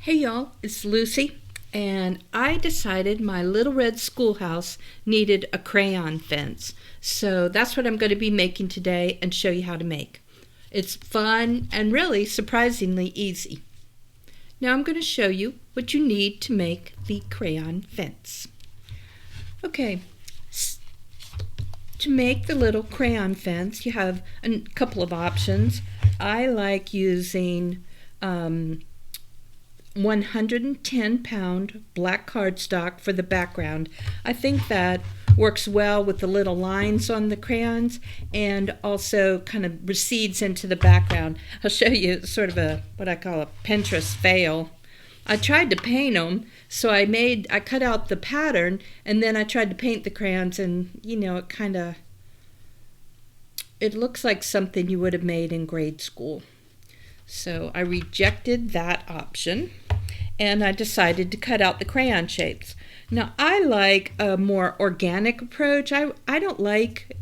Hey y'all, it's Lucy, and I decided my little red schoolhouse needed a crayon fence. So that's what I'm going to be making today and show you how to make. It's fun and really surprisingly easy. Now I'm going to show you what you need to make the crayon fence. Okay, to make the little crayon fence, you have a couple of options. I like using 110-pound black cardstock for the background. I think that works well with the little lines on the crayons and also kind of recedes into the background. I'll show you sort of what I call a Pinterest fail. I tried to paint them, so I cut out the pattern and then I tried to paint the crayons, and it looks like something you would have made in grade school. So I rejected that option and I decided to cut out the crayon shapes. Now I like a more organic approach. I don't like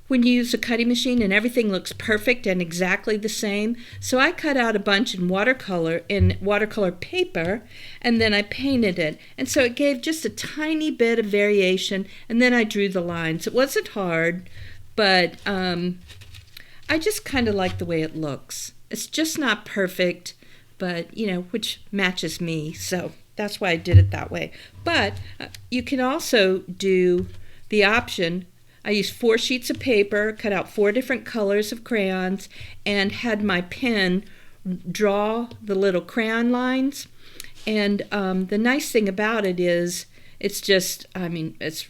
when you use a cutting machine and everything looks perfect and exactly the same. So I cut out a bunch in watercolor paper, and then I painted it. And so it gave just a tiny bit of variation, and then I drew the lines. It wasn't hard, but I just kind of like the way it looks. It's just not perfect, but which matches me, so that's why I did it that way. But you can also do the option. I used 4 sheets of paper, cut out 4 different colors of crayons, and had my pen draw the little crayon lines. And the nice thing about it is it's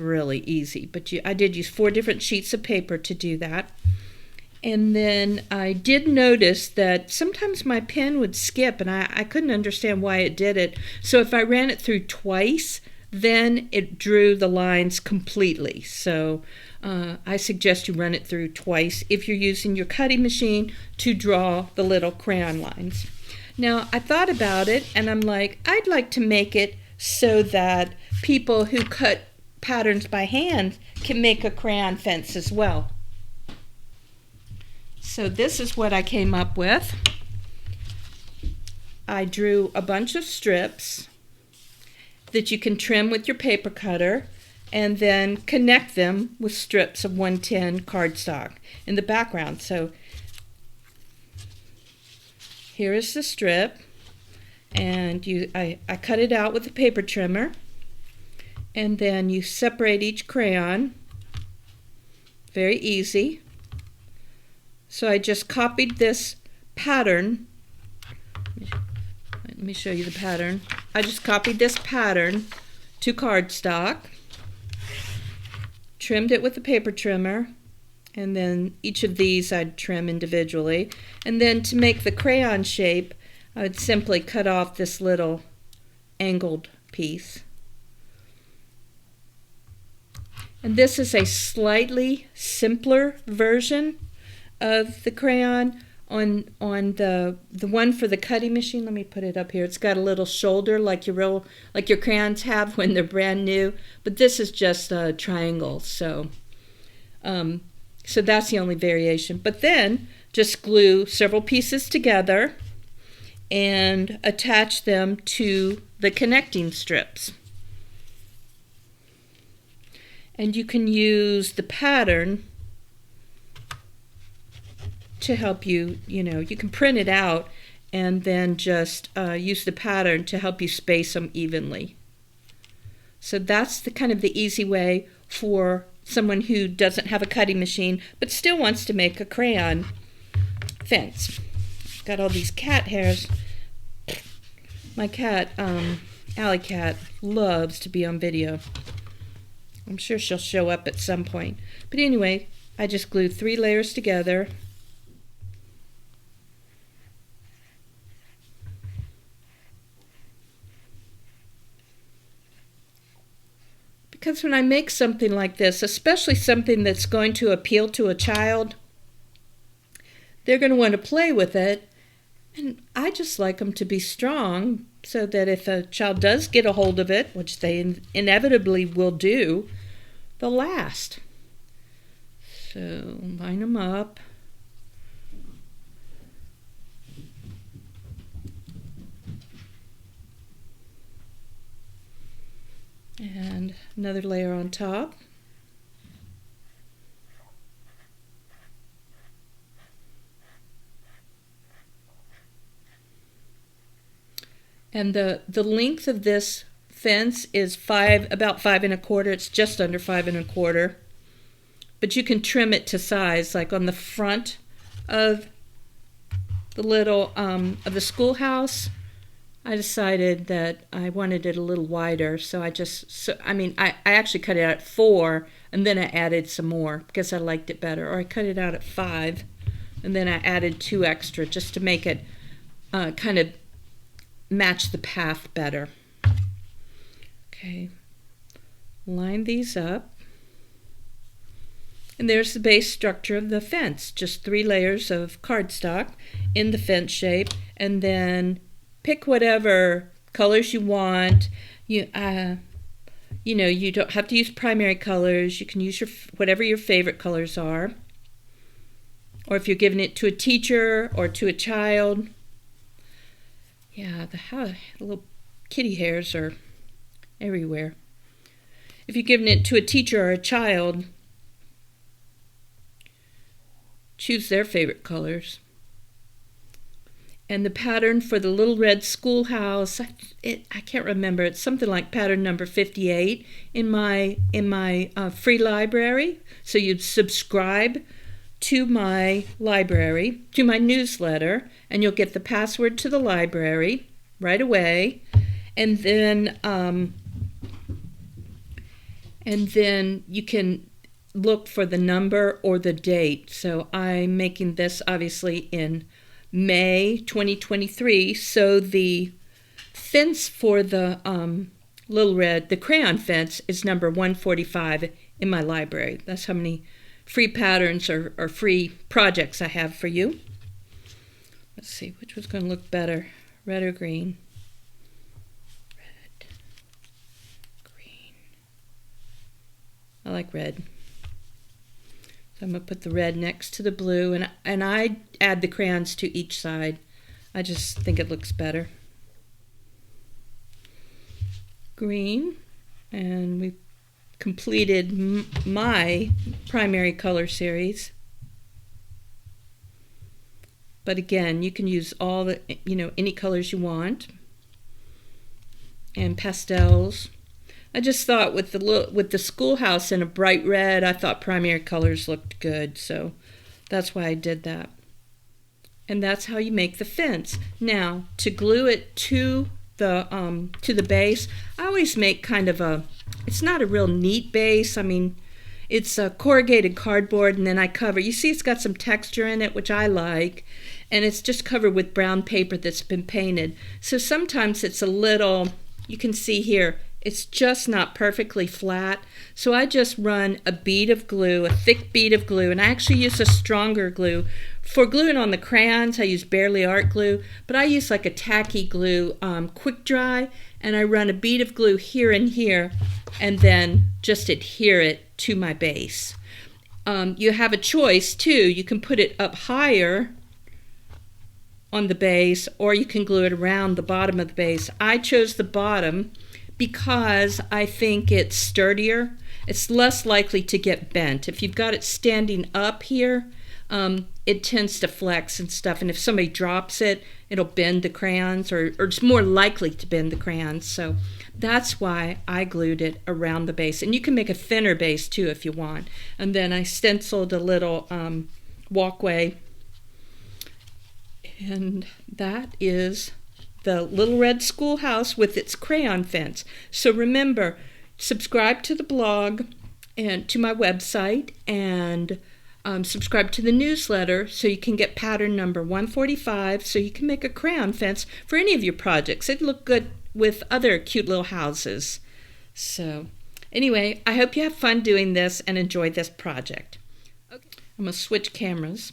really easy, but I did use 4 different sheets of paper to do that. And then I did notice that sometimes my pen would skip, and I couldn't understand why it did it. So if I ran it through twice, then it drew the lines completely. So I suggest you run it through twice if you're using your cutting machine to draw the little crayon lines. Now I thought about it, and I'm like, I'd like to make it so that people who cut patterns by hand can make a crayon fence as well. So this is what I came up with. I drew a bunch of strips that you can trim with your paper cutter and then connect them with strips of 110 cardstock in the background. So here is the strip, and I cut it out with a paper trimmer, and then you separate each crayon. Very easy. So I just copied this pattern. Let me show you the pattern. I just copied this pattern to cardstock, trimmed it with a paper trimmer, and then each of these I'd trim individually. And then to make the crayon shape, I would simply cut off this little angled piece. And this is a slightly simpler version of the crayon. On the one for the cutting machine, let me put it up here. It's got a little shoulder like your crayons have when they're brand new, but this is just a triangle. So that's the only variation. But then just glue several pieces together and attach them to the connecting strips. And you can use the pattern to help you, you can print it out and then just use the pattern to help you space them evenly. So that's the easy way for someone who doesn't have a cutting machine but still wants to make a crayon fence. Got all these cat hairs. My cat, Alley Cat, loves to be on video. I'm sure she'll show up at some point. But anyway, I just glued 3 layers together. Because when I make something like this, especially something that's going to appeal to a child, they're going to want to play with it. And I just like them to be strong so that if a child does get a hold of it, which they inevitably will do, they'll last. So line them up. And another layer on top. And the length of this fence is about 5¼ It's just under 5¼ But you can trim it to size, like on the front of the little of the schoolhouse. I decided that I wanted it a little wider, so I actually cut it out at 4, and then I added some more because I liked it better. Or I cut it out at 5, and then I added 2 extra just to make it kind of match the path better. Okay, line these up. And there's the base structure of the fence, just 3 layers of cardstock in the fence shape, and then pick whatever colors you want. You don't have to use primary colors. You can use whatever your favorite colors are. Or if you're giving it to a teacher or to a child. Yeah, the little kitty hairs are everywhere. If you're giving it to a teacher or a child, choose their favorite colors. And the pattern for the little red schoolhouse, I can't remember. It's something like pattern number 58 in my free library. So you'd subscribe to my library, to my newsletter, and you'll get the password to the library right away. And then you can look for the number or the date. So I'm making this obviously in May 2023. So the fence for the the crayon fence is number 145 in my library. That's how many free patterns or free projects I have for you. Let's see, which one's going to look better, red or green? Red, green. I like red. So I'm going to put the red next to the blue, and I add the crayons to each side. I just think it looks better. Green, and we've completed my primary color series. But again, you can use all the, any colors you want. And pastels. I just thought with the schoolhouse in a bright red, I thought primary colors looked good, so that's why I did that. And that's how you make the fence. Now, to glue it to the base, I always make kind of it's not a real neat base. I mean, it's a corrugated cardboard, and then I cover. You see, it's got some texture in it, which I like, and it's just covered with brown paper that's been painted. So sometimes it's a little, you can see here, it's just not perfectly flat. So I just run a bead of glue, a thick bead of glue, and I actually use a stronger glue. For gluing on the crayons, I use Barely Art glue, but I use like a tacky glue, quick dry, and I run a bead of glue here and here, and then just adhere it to my base. You have a choice too. You can put it up higher on the base, or you can glue it around the bottom of the base. I chose the bottom because I think it's sturdier. It's less likely to get bent. If you've got it standing up here, it tends to flex and stuff, and if somebody drops it, it'll bend the crayons, or it's more likely to bend the crayons. So that's why I glued it around the base. And you can make a thinner base too if you want. And then I stenciled a little walkway, and that is the little red schoolhouse with its crayon fence. So remember, subscribe to the blog and to my website, and subscribe to the newsletter so you can get pattern number 145, so you can make a crayon fence for any of your projects. It'd look good with other cute little houses. So anyway, I hope you have fun doing this and enjoy this project. Okay. I'm going to switch cameras.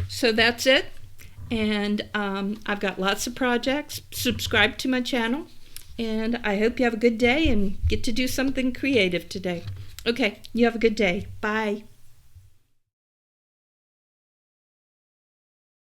So that's it, and I've got lots of projects. Subscribe to my channel, and I hope you have a good day and get to do something creative today. Okay, you have a good day. Bye.